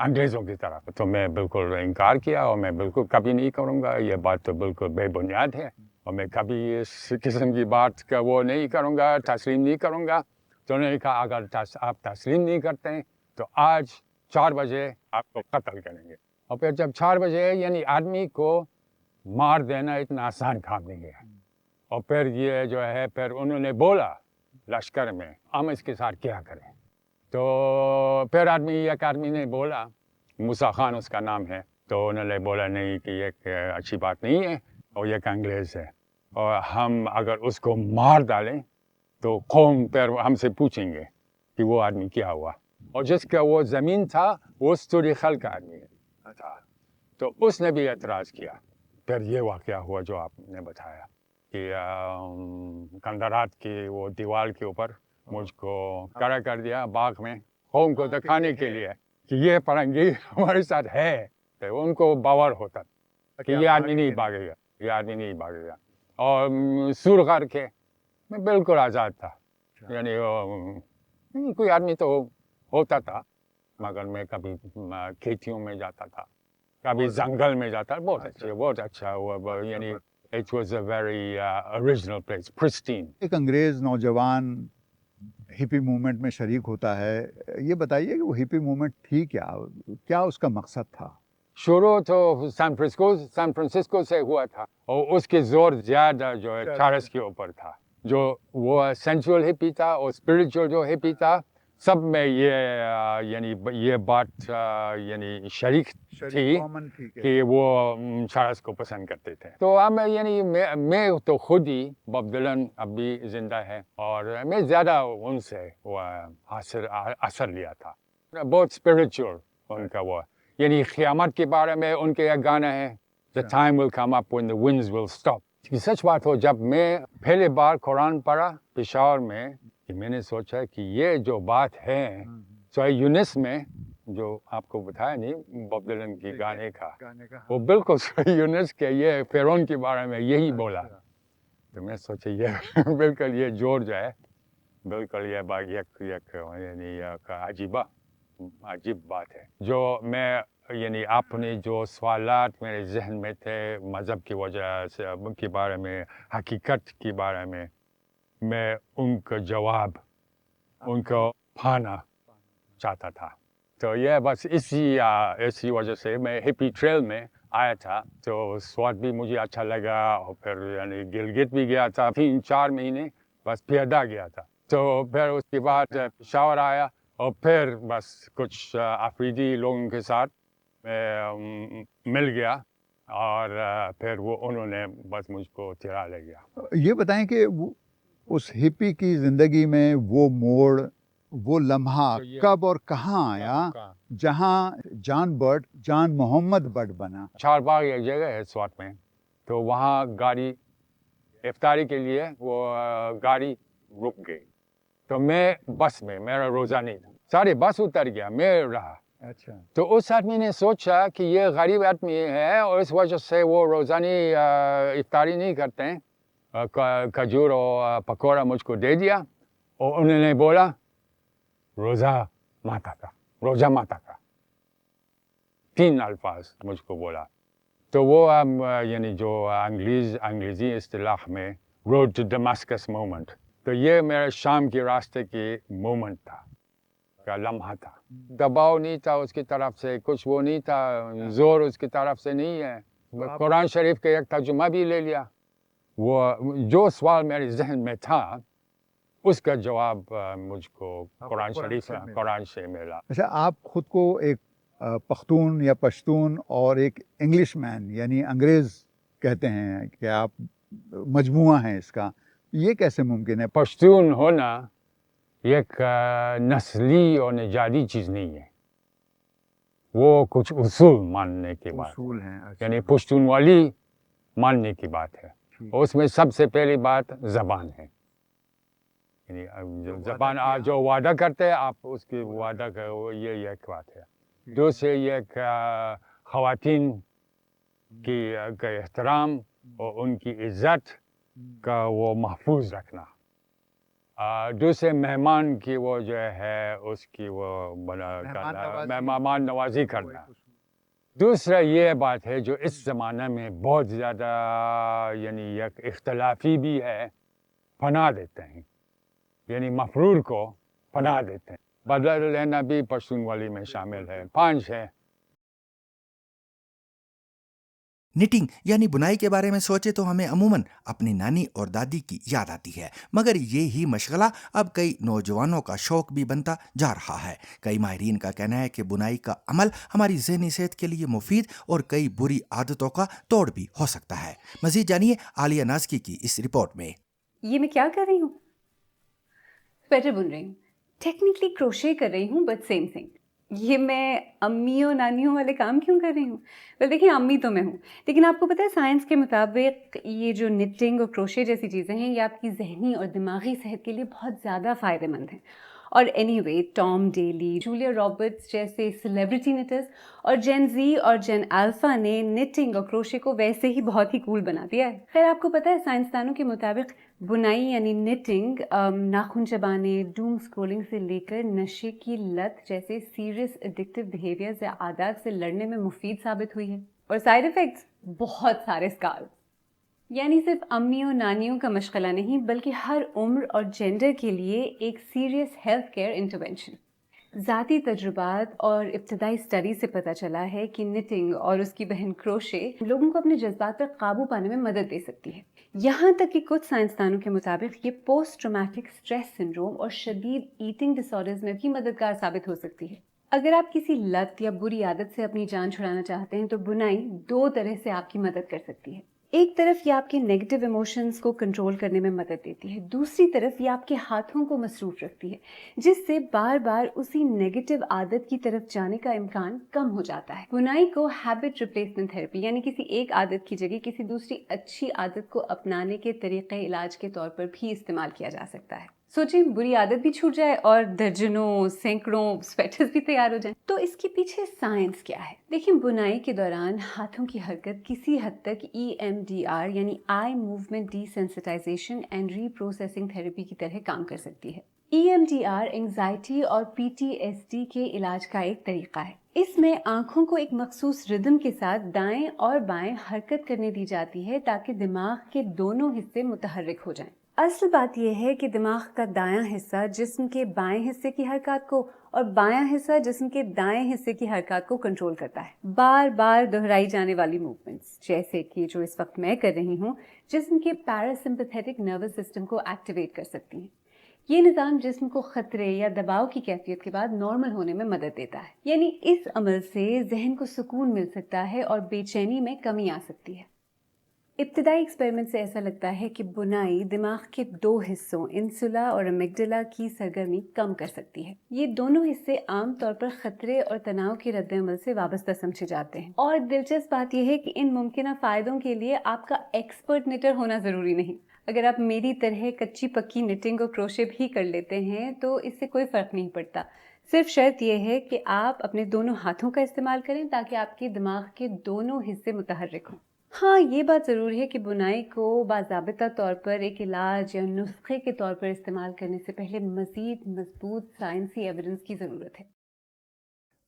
अंग्रेज़ों की तरफ। तो मैं बिल्कुल इनकार किया और मैं बिल्कुल कभी नहीं करूँगा, ये बात तो बिल्कुल बेबुनियाद है और मैं कभी इस किस्म की बात का वो नहीं करूँगा, तस्लीम नहीं करूँगा। तो उन्होंने कहा अगर आप तस्लीम नहीं करते हैं तो आज 4 बजे आपको कत्ल करेंगे। और फिर जब 4 बजे यानी आदमी को मार देना इतना आसान काम नहीं है। और फिर ये जो है फिर उन्होंने बोला लश्कर में हम इसके साथ क्या करें। तो फिर एक आदमी ने बोला, मूसा खान उसका नाम है, तो उन्होंने बोला नहीं कि ये अच्छी बात नहीं है और ये अंग्रेज़ है और हम अगर उसको मार डालें तो कौम फिर हमसे पूछेंगे कि वो आदमी क्या हुआ। और जिसका वो ज़मीन था वो स्तुरीखल का आदमी था, तो उसने भी एतराज़ किया। फिर ये वाक़या हुआ जो आपने बताया कि कंदरात की वो दीवार के ऊपर मुझको खड़ा कर दिया बाग में कौम को दिखाने के लिए कि ये फरंगी हमारे साथ है। तो उनको बावर होता कि ये आदमी नहीं भागेगा, ये आदमी नहीं भागेगा। और सुर करके मैं बिल्कुल आज़ाद था, यानी कोई आदमी तो होता था मगर मैं कभी खेतियों में जाता था, कभी जंगल में जाता। बहुत अच्छा हुआ, यानी it was a very original place, pristine. एक अंग्रेज नौजवान हिपी मूवमेंट में शरीक होता है, ये बताइए कि वो हिपी मूवमेंट थी क्या उसका मकसद था? शुरू तो सैन फ्रांसिस्को से हुआ था और उसके जोर ज़्यादा जो है चार्ल्स के ऊपर था। जो वो सेंसुअल हिपी था और स्पिरिचुअल जो हिपी था, सब में ये बात यानी शरीक थी कि वो चार्ल्स को पसंद करते थे। तो हम मैं तो खुद ही बॉब डिलन अब भी जिंदा है और मैं ज़्यादा उनसे वो असर लिया था। बहुत स्पिरिचुअल उनका वो, यानी क़यामत के बारे में उनके एक गाना है, The time will come up when the winds will stop। सच बात हो, जब मैं पहले बार कुरान पढ़ा पेशावर में कि मैंने सोचा कि ये जो बात है तो यूनिस में जो आपको बताया नहीं बॉब डिलन की गाने का वो बिल्कुल यूनिस के ये फ़िरौन के बारे में यही बोला। तो मैं सोचा ये बिल्कुल ये जोर जो है बिल्कुल ये बात यानी अजीब बात है। जो मैं यानी अपने जो सवालात मेरे जहन में थे मज़हब की वजह से के बारे में, हकीकत के बारे में, मैं उनका जवाब उनको पाना चाहता था। तो ये बस इसी वजह से मैं हिपी ट्रेल में आया था। तो स्वाद भी मुझे अच्छा लगा और फिर यानी गिलगित भी गया था 3-4 महीने, बस पैदा गया था। तो फिर उसके बाद पेशावर आया और फिर बस कुछ अफरीदी लोगों के साथ मिल गया और फिर वो उन्होंने बस मुझको चुरा ले गया। ये बताएं कि उस हिपी की ज़िंदगी में वो मोड़, वो लम्हा कब और कहाँ आया जहाँ जॉन मोहम्मद बट बना? चारबाग एक जगह है स्वात में, तो वहाँ गाड़ी इफ्तारी के लिए वो गाड़ी रुक गई। तो मैं बस में, मेरा रोज़ा नहीं था, सारे बस उतर गया, मैं रहा। अच्छा। तो उस आदमी ने सोचा कि ये गरीब आदमी है और इस वजह से वो रोज़ानी इफ्तारी नहीं करते हैं, खजूर और पकौड़ा मुझको दे दिया और उन्होंने बोला रोज़ा माता का 3 अल्फाज मुझको बोला। तो वो यानी जो अंग्रेज़ी इस्तिलाह में रोड टू दमास्कस मोमेंट, तो ये मेरे शाम के रास्ते के मोमेंट था, का लम्हा था। दबाव नहीं था उसकी तरफ से, कुछ वो नहीं था, जोर उसकी तरफ से नहीं है। कुरान शरीफ का एक तर्जुमा भी ले लिया। वो जो सवाल मेरे जहन में था उसका जवाब मुझको कुरान से मिला। अच्छा, आप खुद को एक पख्तून या पश्तून और एक इंग्लिश मैन यानी अंग्रेज़ कहते हैं कि आप मजमुआ हैं इसका, ये कैसे मुमकिन है? पश्तून होना एक नस्ली और निजाती चीज़ नहीं है, वो कुछ उसूल मानने की बात है। अच्छा। यानी पश्तून वाली मानने की बात है। उसमें सबसे पहली बात ज़बान है, यानी ज़बान आप जो वादा करते हैं आप उसकी वादा का ये एक बात है। दूसरे ये ख़वातीन की एहतराम और उनकी इज़्ज़त का वो महफूज रखना। दूसरे मेहमान की वो जो है उसकी वो मेहमान नवाजी करना। دوسرا یہ بات ہے جو اس زمانے میں بہت زیادہ یعنی یک اختلافی بھی ہے، پناہ دیتے ہیں، یعنی مفرور کو پناہ دیتے ہیں. بدلہ لینا بھی پشتون والی میں شامل ہے. 5 ہے. نٹنگ یعنی بنائی کے بارے میں سوچے تو ہمیں عموماً اپنی نانی اور دادی کی یاد آتی ہے، مگر یہ ہی مشغلہ اب کئی نوجوانوں کا شوق بھی بنتا جا رہا ہے. کئی ماہرین کا کہنا ہے کہ بنائی کا عمل ہماری ذہنی صحت کے لیے مفید اور کئی بری عادتوں کا توڑ بھی ہو سکتا ہے. مزید جانیے عالیہ نازکی کی اس رپورٹ میں. یہ میں کیا کر رہی ہوں؟ سویٹر بن رہی ہوں. ٹیکنیکلی کروشے کر رہی ہوں، بٹ سیم تھنگ. یہ میں امیوں نانیوں والے کام کیوں کر رہی ہوں؟ دیکھیں، امی تو میں ہوں، لیکن آپ کو پتہ ہے سائنس کے مطابق یہ جو نٹنگ اور کروشے جیسی چیزیں ہیں یہ آپ کی ذہنی اور دماغی صحت کے لیے بہت زیادہ فائدہ مند ہیں. اور any way, Tom daily, Julia Roberts جیسے سیلیبریٹی نٹرز اور جین زی اور جین الفا نے نٹنگ اور کروشے کو ویسے ہی بہت ہی کول بنا دیا ہے. خیر، آپ کو پتہ ہے سائنسدانوں کے مطابق بنائی یعنی نٹنگ ناخن چبانے، ڈوم اسکرولنگ سے لے کر نشے کی لت جیسے سیریس ایڈکٹیو بیہیویئرز یا عادات سے لڑنے میں مفید ثابت ہوئی ہے. اور سائیڈ ایفیکٹس بہت سارے اسکار. یعنی صرف امیوں نانیوں کا مشغلہ نہیں بلکہ ہر عمر اور جینڈر کے لیے ایک سیریس ہیلتھ کیئر انٹرونشن. ذاتی تجربات اور ابتدائی اسٹڈی سے پتہ چلا ہے کہ نٹنگ اور اس کی بہن کروشے لوگوں کو اپنے جذبات پر قابو پانے میں مدد دے سکتی ہے. یہاں تک کہ کچھ سائنسدانوں کے مطابق یہ پوسٹ ٹرامیٹک اسٹریس سنڈروم اور شدید ایٹنگ ڈس آرڈرز میں بھی مددگار ثابت ہو سکتی ہے. اگر آپ کسی لت یا بری عادت سے اپنی جان چھڑانا چاہتے ہیں تو بنائی 2 طرح سے آپ کی مدد کر سکتی ہے. ایک طرف یہ آپ کے نیگیٹو ایموشنز کو کنٹرول کرنے میں مدد دیتی ہے، دوسری طرف یہ آپ کے ہاتھوں کو مصروف رکھتی ہے، جس سے بار بار اسی نیگیٹو عادت کی طرف جانے کا امکان کم ہو جاتا ہے. بنائی کو ہیبٹ ریپلیسمنٹ تھراپی یعنی کسی ایک عادت کی جگہ کسی دوسری اچھی عادت کو اپنانے کے طریقے علاج کے طور پر بھی استعمال کیا جا سکتا ہے. سوچیں، بری عادت بھی چھوٹ جائے اور درجنوں سینکڑوں سویٹرز بھی تیار ہو جائیں. تو اس کے پیچھے سائنس کیا ہے؟ دیکھیں، بنائی کے دوران ہاتھوں کی حرکت کسی حد تک EMDR یعنی eye movement desensitization and reprocessing therapy کی طرح کام کر سکتی ہے. EMDR انگزائٹی اور PTSD کے علاج کا ایک طریقہ ہے. اس میں آنکھوں کو ایک مخصوص ردم کے ساتھ دائیں اور بائیں حرکت کرنے دی جاتی ہے تاکہ دماغ کے دونوں حصے متحرک ہو جائیں. اصل بات یہ ہے کہ دماغ کا دایاں حصہ جسم کے بائیں حصے کی حرکات کو اور بایاں حصہ جسم کے دائیں حصے کی حرکات کو کنٹرول کرتا ہے. بار بار دہرائی جانے والی موومنٹس جیسے کہ جو اس وقت میں کر رہی ہوں جسم کے پیراسمپیتھیٹک نروس سسٹم کو ایکٹیویٹ کر سکتی ہیں. یہ نظام جسم کو خطرے یا دباؤ کی کیفیت کے بعد نارمل ہونے میں مدد دیتا ہے. یعنی اس عمل سے ذہن کو سکون مل سکتا ہے اور بے چینی میں کمی آ سکتی ہے. ابتدائی ایکسپیریمنٹ سے ایسا لگتا ہے کہ بنائی دماغ کے 2 حصوں انسولا اور امیگڈلا کی سرگرمی کم کر سکتی ہے. یہ دونوں حصے عام طور پر خطرے اور تناؤ کے رد عمل سے وابستہ سمجھے جاتے ہیں. اور دلچسپ بات یہ ہے کہ ان ممکنہ فائدوں کے لیے آپ کا ایکسپرٹ نٹر ہونا ضروری نہیں. اگر آپ میری طرح کچی پکی نٹنگ اور کروشے بھی کر لیتے ہیں تو اس سے کوئی فرق نہیں پڑتا. صرف شرط یہ ہے کہ آپ اپنے دونوں ہاتھوں کا استعمال کریں تاکہ آپ کے دماغ کے دونوں حصے متحرک ہوں. ہاں، یہ بات ضرور ہے کہ بنائی کو باضابطہ طور پر ایک علاج یا نسخے کے طور پر استعمال کرنے سے پہلے مزید مضبوط سائنسی ایویڈنس کی ضرورت ہے.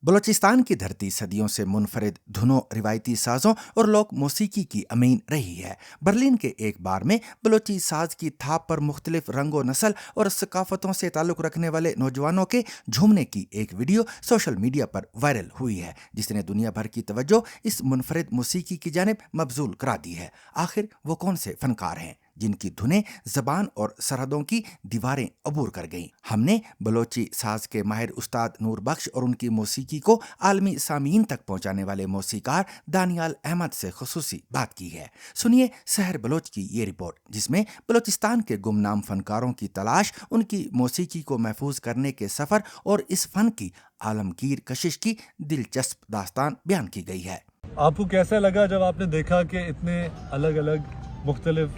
بلوچستان کی دھرتی صدیوں سے منفرد دھنوں، روایتی سازوں اور لوک موسیقی کی امین رہی ہے. برلن کے ایک بار میں بلوچی ساز کی تھاپ پر مختلف رنگ و نسل اور ثقافتوں سے تعلق رکھنے والے نوجوانوں کے جھومنے کی ایک ویڈیو سوشل میڈیا پر وائرل ہوئی ہے جس نے دنیا بھر کی توجہ اس منفرد موسیقی کی جانب مبذول کرا دی ہے. آخر وہ کون سے فنکار ہیں جن کی دھنیں زبان اور سرحدوں کی دیواریں عبور کر گئیں؟ ہم نے بلوچی ساز کے ماہر استاد نور بخش اور ان کی موسیقی کو عالمی سامعین تک پہنچانے والے موسیقار دانیال احمد سے خصوصی بات کی ہے. سنیے سحر بلوچ کی یہ رپورٹ جس میں بلوچستان کے گمنام فنکاروں کی تلاش، ان کی موسیقی کو محفوظ کرنے کے سفر اور اس فن کی عالمگیر کشش کی دلچسپ داستان بیان کی گئی ہے. آپ کو کیسا لگا جب آپ نے دیکھا کہ اتنے الگ الگ مختلف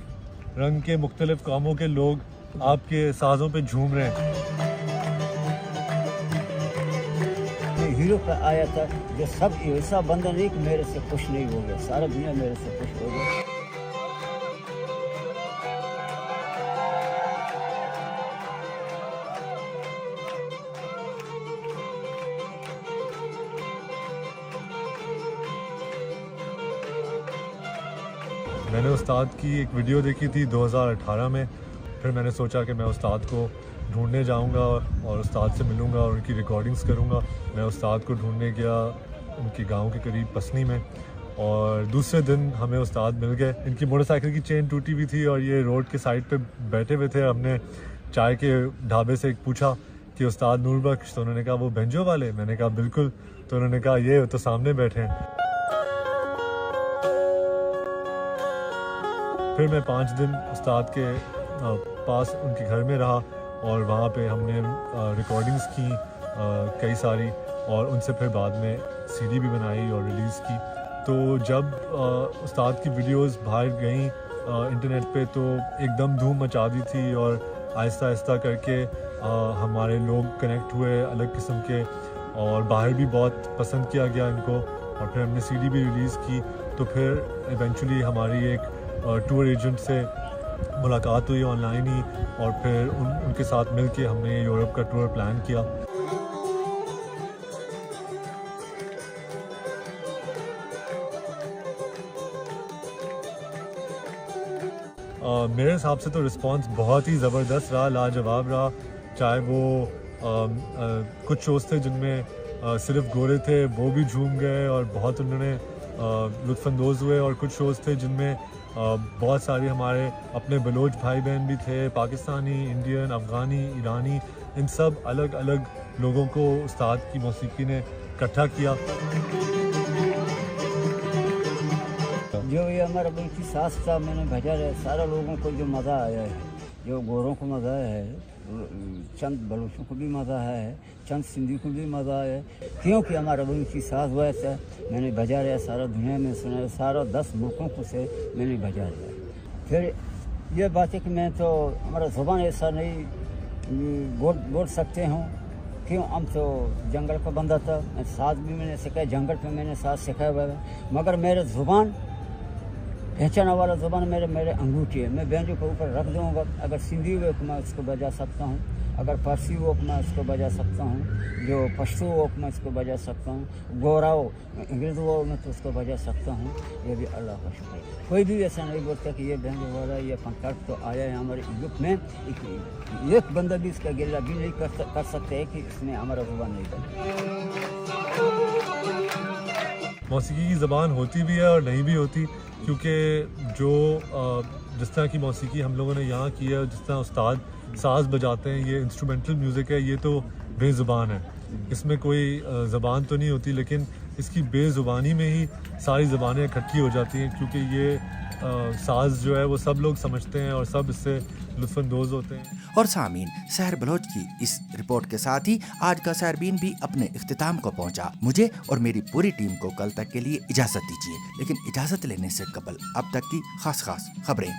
رنگ کے مختلف قوموں کے لوگ آپ کے سازوں پہ جھوم رہے ہیں؟ ہیرو پہ آیا تھا جو سب ایسا بندہ نہیں کہ میرے سے خوش نہیں ہو گیا، سارا دنیا میرے سے خوش ہو گیا. मैंने उस्ताद की एक वीडियो देखी थी 2018 में, फिर मैंने सोचा कि मैं उस्ताद को ढूंढने जाऊंगा और उस्ताद से मिलूंगा और उनकी रिकॉर्डिंग्स करूंगा। मैं उस्ताद को ढूंढने गया उनके गांव के करीब पसनी में, और दूसरे दिन हमें उस्ताद मिल गए। इनकी मोटरसाइकिल की चेन टूटी हुई थी और ये रोड के साइड पे बैठे हुए थे। हमने चाय के ढाबे से पूछा कि उस्ताद नूर बख्श, तो उन्होंने कहा वो बेंजो वाले। मैंने कहा बिल्कुल। तो उन्होंने कहा ये तो सामने बैठे हैं। फिर मैं 5 दिन उस्ताद के पास उनके घर में रहा और वहाँ पे हमने रिकॉर्डिंग्स की कई सारी, और उनसे फिर बाद में सीडी भी बनाई और रिलीज़ की। तो जब उस्ताद की वीडियोस बाहर गईं इंटरनेट पे तो एकदम धूम मचा दी थी, और आहिस्ता आहिस्ता करके हमारे लोग कनेक्ट हुए अलग किस्म के, और बाहर भी बहुत पसंद किया गया इनको, और फिर हमने सीडी भी रिलीज़ की। तो फिर इवेंचुअली हमारी एक टूर एजेंट से मुलाकात हुई ऑनलाइन ही, और फिर उनके साथ मिल के हमने यूरोप का टूर प्लान किया। मेरे हिसाब से तो रिस्पांस बहुत ही ज़बरदस्त रहा, लाजवाब रहा। चाहे वो कुछ शोज़ थे जिनमें सिर्फ गोरे थे, वो भी झूम गए और बहुत उन्होंने लुत्फ़अंदोज़ हुए, और कुछ शोज़ थे जिनमें बहुत सारे हमारे अपने बलोच भाई बहन भी थे, पाकिस्तानी, इंडियन, अफ़गानी, ईरानी, इन सब अलग अलग लोगों को उस्ताद की मौसीकी ने इकट्ठा किया। जो ये हमारा बल्कि साथ साथ मैंने भेजा है, सारा लोगों को जो मज़ा आया है, जो गोरों को मज़ा है, चंद बलोचों को भी मज़ा है, चंद सिंधी को भी मज़ा है, क्योंकि हमारा बल्कि साथ हुआ है। मैंने भेजा है, सारा दुनिया में सुना है, सारा 10 मुल्कों को से मैंने भेजा है। फिर ये बात है कि मैं तो हमारा ज़ुबान ऐसा नहीं बोल सकते हूँ, क्यों हम तो जंगल का बंदा था। मैं साथ भी मैंने सिखाया, जंगल पे मैंने साथ सिखाया हुआ है, मगर मेरे ज़ुबान पहचाना वाला ज़ुबान मेरे अंगूठी है। मैं बेंजो के ऊपर रख दूँगा। अगर सिंधी हो मैं उसको बजा सकता हूँ, अगर फारसी हो मैं उसको बजा सकता हूँ, जो पश्तो हो मैं उसको बजा सकता हूँ, गोरा हो अंग्रेज़ हो मैं तो उसको बजा सकता हूँ। ये भी अल्लाह का शुक्र है। कोई भी ऐसा नहीं बोलता कि ये बेंजो वाला ये फनकार तो आया है हमारे युग में। एक बंदा भी इसका गिला भी नहीं कर सकते है कि इसने हमारा ज़ुबान नहीं बना। मौसीकी की ज़बान होती भी है और नहीं भी होती, क्योंकि जो जिस तरह की मौसीकी हम लोगों ने यहाँ की है, जिस तरह उस्ताद साज बजाते हैं, ये इंस्ट्रूमेंटल म्यूज़िक है, ये तो बेज़ुबान है। इसमें कोई ज़बान तो नहीं होती, लेकिन इसकी बेज़ुबानी में ही सारी ज़बानें इकट्ठी हो जाती हैं, क्योंकि ये साज जो है वो सब लोग समझते हैं और सब इससे लुत्फ़अंदोज़ होते हैं। और सामीन, सहर बलोच की इस रिपोर्ट के साथ ही आज का सहरबीन भी अपने इख्तिताम को पहुंचा। मुझे और मेरी पूरी टीम को कल तक के लिए इजाज़त दीजिए, लेकिन इजाज़त लेने से कबल अब तक की खास खबरें।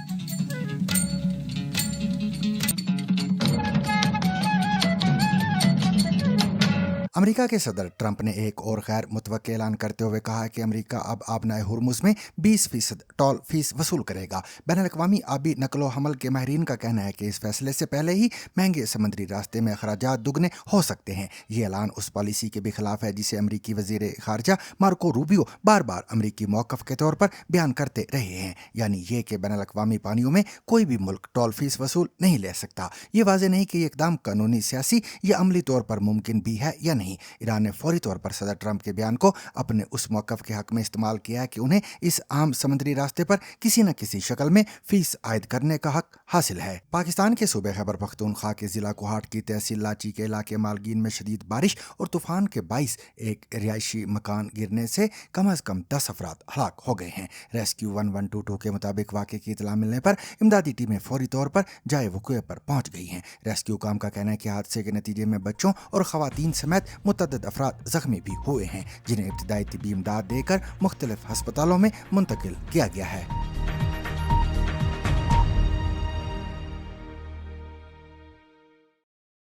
अमेरिका के सदर ट्रंप ने एक और गैर मुतवक्किल ऐलान करते हुए कहा कि अमेरिका अब आबनाए हुर्मुज़ में 20% टोल फीस वसूल करेगा। बैनुल-अक़वामी आबी नकलो हमल के माहिरीन का कहना है कि इस फैसले से पहले ही महंगे समुद्री रास्ते में अखराजात दुगने हो सकते हैं। ये ऐलान उस पॉलिसी के भी खिलाफ है जिसे अमरीकी वज़ीर ख़ारजा मार्को रूबियो बार बार अमरीकी मौक़िफ़ के तौर पर बयान करते रहे हैं, यानी ये कि बैनुल-अक़वामी पानियों में कोई भी मुल्क टोल फीस वसूल नहीं ले सकता। ये वाज़ेह नहीं कि ये इक़दाम कानूनी, सियासी या अमली तौर पर मुमकिन भी है या नहीं। ईरान ने फौरी तौर पर सदर ट्रंप के बयान को अपने उस मौक़िफ़ के हक़ में इस्तेमाल किया है कि उन्हें इस आम समुद्री रास्ते पर किसी न किसी शक्ल में फीस आयद करने का हक हासिल है। पाकिस्तान के सूबे खैबर पख्तूनख्वा के ज़िला कोहाट की तहसील लाची के इलाके मालगीन में शदीद बारिश और तूफ़ान के बाइस एक रिहायशी मकान गिरने से कम अज़ कम 10 अफराद हलाक हो गए हैं। रेस्क्यू 1122 के मुताबिक वाक़े की इतला मिलने पर इमदादी टीमें फौरी तौर पर जाए वक़ूए पर पहुँच गई हैं। रेस्क्यू काम का कहना है कि हादसे के नतीजे में बच्चों और ख़वातीन समेत मुतअद्दिद अफराद ज़ख्मी भी हुए हैं, जिन्हें इब्तिदाई तिब्बी इमदाद देकर मुख्तलिफ हस्पतालों में मुंतकिल किया गया है।